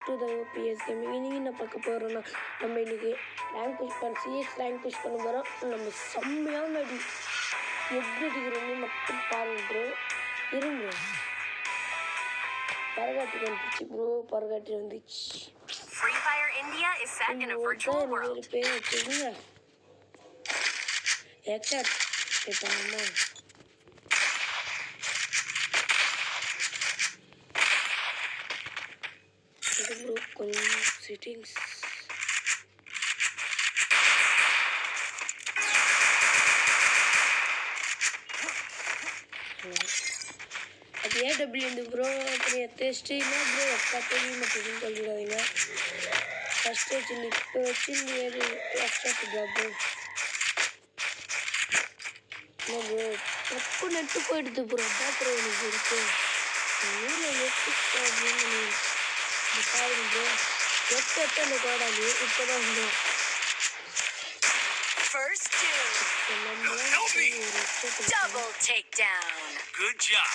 To the PS gaming. இன்னைக்கு என்ன பார்க்க போகிறோன்னா நம்ம இன்றைக்கி ரேங்க் புஷ் பண்ண சிஎஸ் ரேங்க் புஷ் பண்ண போகிறோம். நம்ம செம்மையான அடி எப்படி அடிக்கிறோன்னு மட்டும் பாருங்க ப்ரோ. இருங்க பரகாட்டி வந்துச்சு ப்ரோ, பரகாட்டி வந்துச்சு. Free Fire India is set in a virtual world. பேர் வச்சுருங்க ஹெட்ஷாட் இப்போ நம்ம இது ப்ரோ கொஞ்சம் செட்டிங்ஸ் அது ஏடபிள்யூ இந்த ப்ரோ அப்படி டெஸ்ட்டுன்னா ப்ரோ ஒக்காத்தே மட்டும் சொல்லிடாதீங்க. ஃபஸ்ட்டு வச்சு இப்போ வச்சு ஏழு எக்ஸ்ட்ரா ப்ரோ ப்ரோ தப்பு நெட்டு போயிடுது ப்ரோ. அதான் ப்ரோ எனக்கு இருக்கு ஊரில் நெட்டு அப்படின்னு பாருங்க ப்ரோ. நெட் எடுத்து அந்த கோடாது இப்போ தான் bro First two. Double takedown. Good job.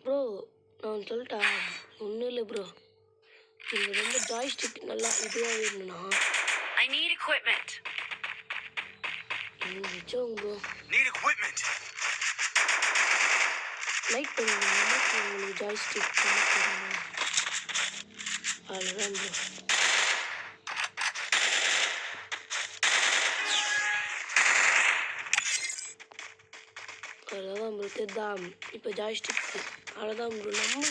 Bro நான் சொல்லிட்டா ஒன்றும் இல்லை ப்ரோ. நீங்கள் ரொம்ப ஜாய்ஸ்டிக் நல்லா இதுவாக வேணும்னா I need equipment. வச்சோங்க ப்ரோ. Need equipment. லைட் பண்ணுங்க உங்களுக்கு ஜாய்ஸ்டிக் அவ்வளோதான் ப்ரோ. அவ்வளோதான் ப்ரோ தெரிதான். இப்போ ஜாய்ஸ்டிக் அவ்வளோதான் ப்ரோ. நம்ம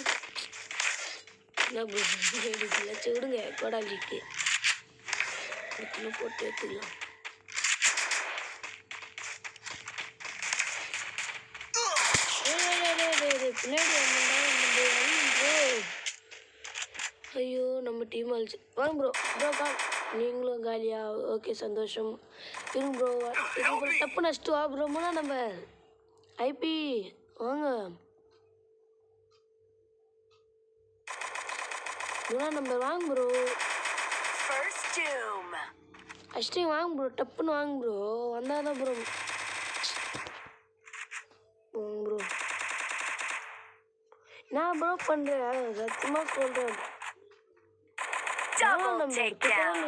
என்ன ப்ரோ எடுக்கலாச்சும் விடுங்க கோடாலிக்கு எடுத்துன்னு போட்டு எடுத்துக்கலாம். பின்னாடி ப்ரோ. ஐயோ நம்ம டீம் ஆச்சு. வாங்க ப்ரோ ப்ரோ கா நீங்களும் காலியா? ஓகே சந்தோஷம். இருங்க ப்ரோ தப்பு நஷ்டம் வா ப்ரோ. மூணா நம்பர் ஐபி வாங்க மூணா நம்பர் வாங்க ப்ரோ. First doom. அஷ்டே வாங்க ப்ரோ டப்புன்னு வாங்க ப்ரோ. வந்தால் தான் ப்ரோ போங்க ப்ரோ. நான் ப்ரோ பண்ணுறேன் சத்தியமாக சொல்கிறேன். Double takedown.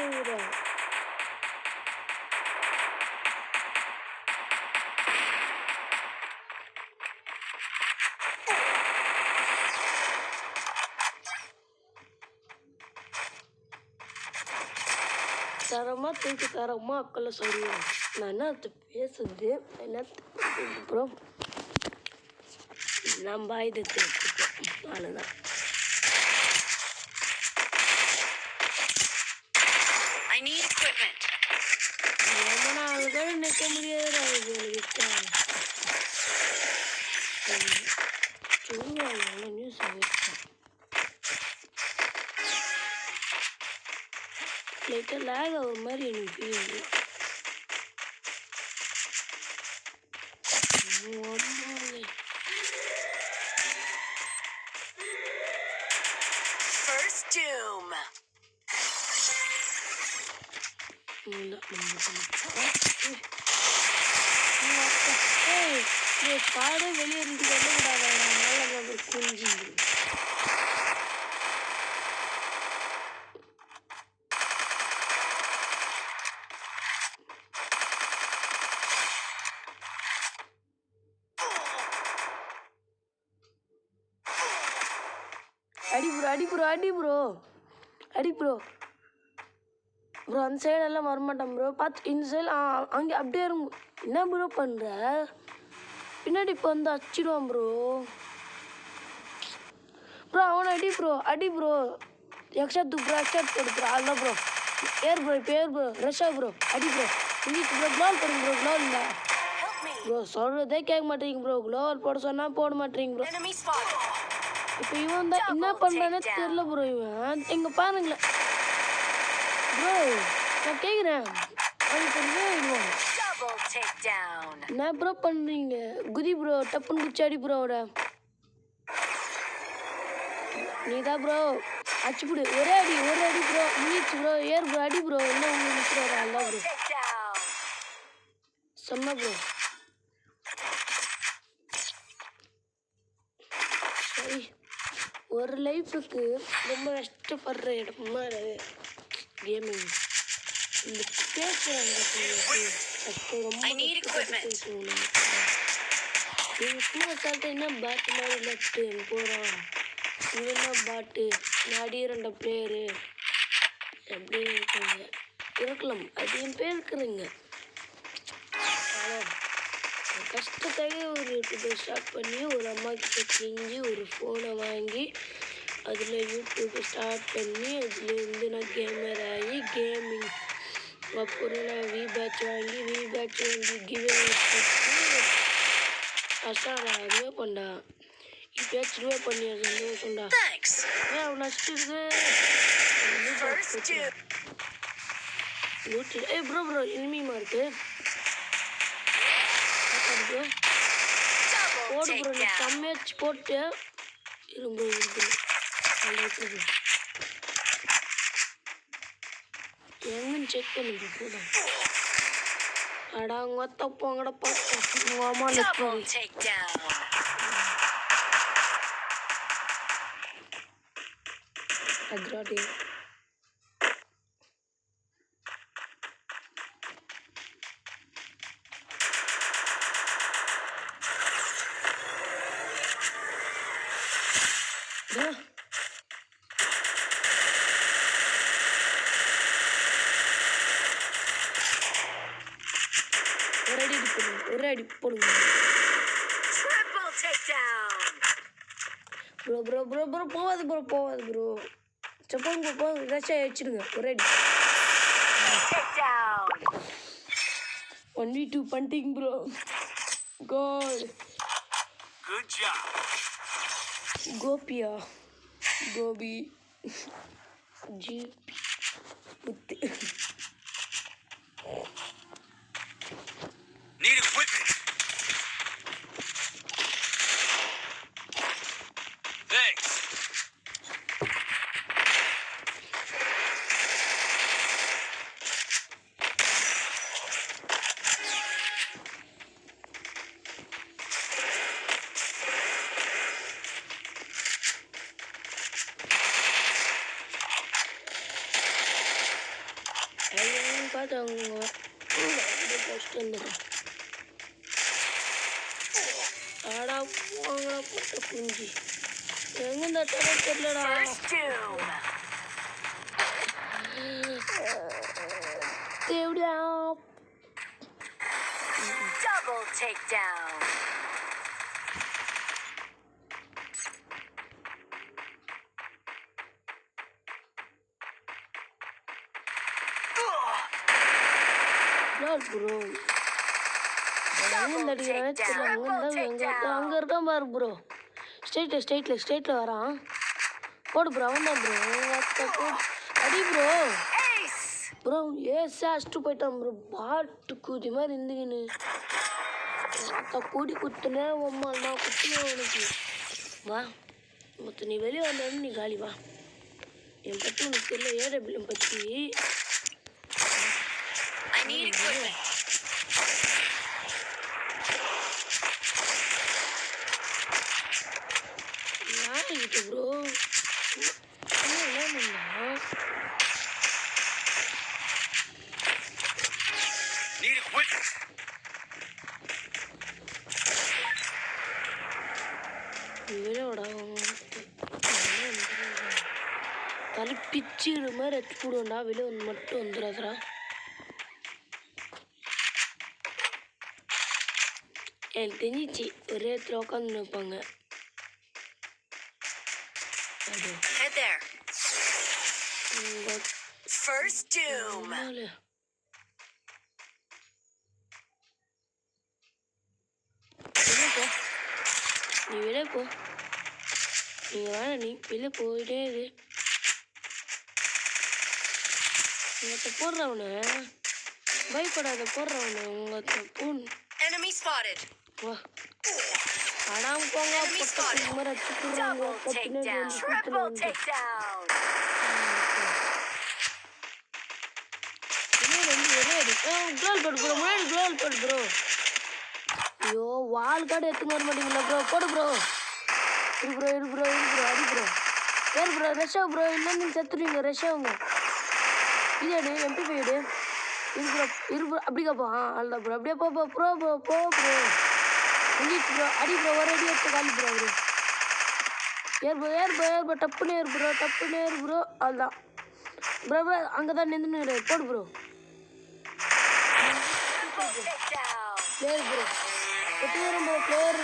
தரமாக தூக்கி தரமாக அக்கெல்லாம் சொல்லுவேன். நான் என்னத்து பேசுறது என்னத்து ப்ரோ நம்ம ஆயுதத்தை எடுத்துப்போம் அவ்வளோதான். I need equipment. ரொம்ப நாள் கூட நிற்க முடியாது சொல்லுவாங்க நியூஸ் லைட்டாக லேக் ஆகிற மாதிரி எனக்கு ஃபீல். First doom. காடே வெளியே இருந்து சொல்லக்கூடாது. அதனால குஞ்சு அடி ப்ரோ அடி ப்ரோ அடி ப்ரோ அடி ப்ரோ ப்ரோ. அந்த சைடெல்லாம் வரமாட்டான் ப்ரோ. பார்த்து இந்த சைடு அங்கே அப்படியே இருக்கும். என்ன ப்ரோ பண்ணுற பின்னாடி இப்போ வந்து அடிச்சிடுவான் ப்ரோ. ப்ரோ அவனை அடி ப்ரோ அடி ப்ரோ. எக்ஸ்ட்ரா ப்ரோ எக்ஸ்ட்ரா போடு ப்ரோ. அதுதான் ப்ரோ ஏர் ப்ரோ இப்போ ஏர் ப்ரோ ரஷ்ஷா ப்ரோ அடி ப்ரோ. இங்கிட்டு ப்ரோ க்ளோவல் போடுங்க ப்ரோ. க்ளோவல் இல்லை ப்ரோ சொல்கிறதே கேட்க மாட்டேங்க ப்ரோ. க்ளோவல் போட சொன்னால் போட மாட்டேங்க ப்ரோ. Enemy spotted. இப்போ இவன் தான் என்ன பண்ணுறானே தெரில ப்ரோ. இவன் இங்கே பாருங்களேன் ப்ரோ நான் கேட்குறேன். Double takedown. என்ன ப்ரோ பண்ணுறீங்க? குதி ப்ரோ டப்புன்னு குச்சாடி ப்ரோவோட நீதான் ப்ரோ அடிச்சுப்புடு ஒரே அடி ப்ரோ முடிச்சு ப்ரோ ஏர் ப்ரோ அடி ப்ரோ என்ன உங்களுக்கு நிற்கிறாரு அல்லா ப்ரோ செம்ம ப்ரோ சரி ஒரு லைஃபுக்கு ரொம்ப கஷ்டப்படுற இடமா கேமிங் இந்த பேசுகிறாங்க கஷ்டம் ரொம்ப பேசுவோம் நீங்கள் சும்மா சாப்பிட்டு என்ன பேட்டு மாதிரி லட்டு போகிறோம் இவன்னா பாட்டு நாடி 2 பிளேயரு அப்படியே இருக்காங்க இருக்கலாம் அதிகம் பேர் இருக்கிறீங்க ஆனால் கஷ்டத்தாலே ஒரு யூடியூப்பை ஸ்டார்ட் பண்ணி ஒரு அம்மா கிட்ட செஞ்சு ஒரு ஃபோனை வாங்கி அதில் யூடியூப்பை ஸ்டார்ட் பண்ணி அதுலேருந்து நான் கேமர் ஆகி கேமிங் அப்புறம் நான் வி பேட்ச் வாங்கி கிவே கஷ்டம் அதுவே பண்ணா இப்போயாச்சும் ரூபா பண்ணி சந்தோஷம்டா ஏன் அவ்வளோ நஷ்டம் இருக்கு ஏ ப்ரோ இனிமையுமா இருக்கு போடு ப்ரோ நீ செம்மையாச்சு போட்டு இரும்பு எங்கன்னு செக் பண்ணிட்டு போதும் அடா அவங்க தப்பாங்கட பார்த்தோம் அம்மா அக்ராடி ஒரு அடி போடுங்க ப்ரோ போவாது ப்ரோ செப்பாங்க போவாது ரஷ்யா வச்சிடுங்க ஒரு அடி 1v2 பண்ணிட்டீங்க ப்ரோ கோல் Good job. கோபியா கோபி ஜிபி முத்து Need equipment. Thanks. பார்த்தாங்க கஷ்டம் தான் ஆடா போங்களா போட்ட குஞ்சு எங்கேருந்தா தர தெரியலடா எப்படியா Double takedown. ப்ரோ அங்கே இருக்கான் பாரு ப்ரோ ஸ்ட்ரெயிட்டில் வரான் போடு ப்ரோ அவன் தான் ப்ரோ அடி ப்ரோ ஏசா அடிச்சுட்டு போயிட்டான் ப்ரோ பாட்டு கூதி மாதிரி இருந்துக்கின்னு கூடி குத்துனே அம்மா நான் குத்துனேன் உனக்கு வா மொத்த நீ வெளியே வந்தாலும் நீ காலி வா என் பற்றி உனக்கு தெரியல ஏடபிள்யூஎம் பற்றி I need equipment. யாருக்கிட்ட ப்ரோ Need equipment. இவரோட தலை பிச்சுக்கிற மாதிரி எடுத்து போடுவோம்டா வெளியே வந்து மட்டும் வந்துடாதரா எனக்கு தெரிஞ்சிச்சு ஒரே இடத்துல உட்காந்து வைப்பாங்க Head there. First doom. நீ வெளியே போ நீங்கள் வேணா நீ வெளியே போயிட்டே இரு உங்கள்கிட்ட போடுறவனு பயப்படாத போடுறவனு உங்கள்கிட்ட போன் Enemy spotted. வா அடாம் போங்க பொட்டை மாதிரி அடிச்சுடுறாங்க பொட்டினே Triple takedown. குளோல் போடு ப்ரோ முன்னாடி குளோல் போடு ப்ரோ ஐயோ வால் கார்டு எடுத்துன்னு வர மாட்டீங்களா ப்ரோ போடு ப்ரோ இரு ப்ரோ அடி ப்ரோ ஏறு ப்ரோ ரஷ்யா ப்ரோ இல்லைன்னு செத்துருவீங்க ரஷ்யாவுங்க இது எடு MP5 எடு இரு ப்ரோ அப்படி காப்பா அல்ல ப்ரோ அப்படியே போ ப்ரோ ப்ரோ முடிச்சு ப்ரோ அடி ப்ரோ ஒரு அடி எடுத்து காலி ப்ரோ அவரு ஏர் ப்ரோ டப்புன்னு ஏறு ப்ரோ அதுதான் ப்ரோ அங்கே தான் நின்று போடு ப்ரோ Takedown. பிளேயர் ப்ரோ எத்தனை ப்ரோ பிளேயர்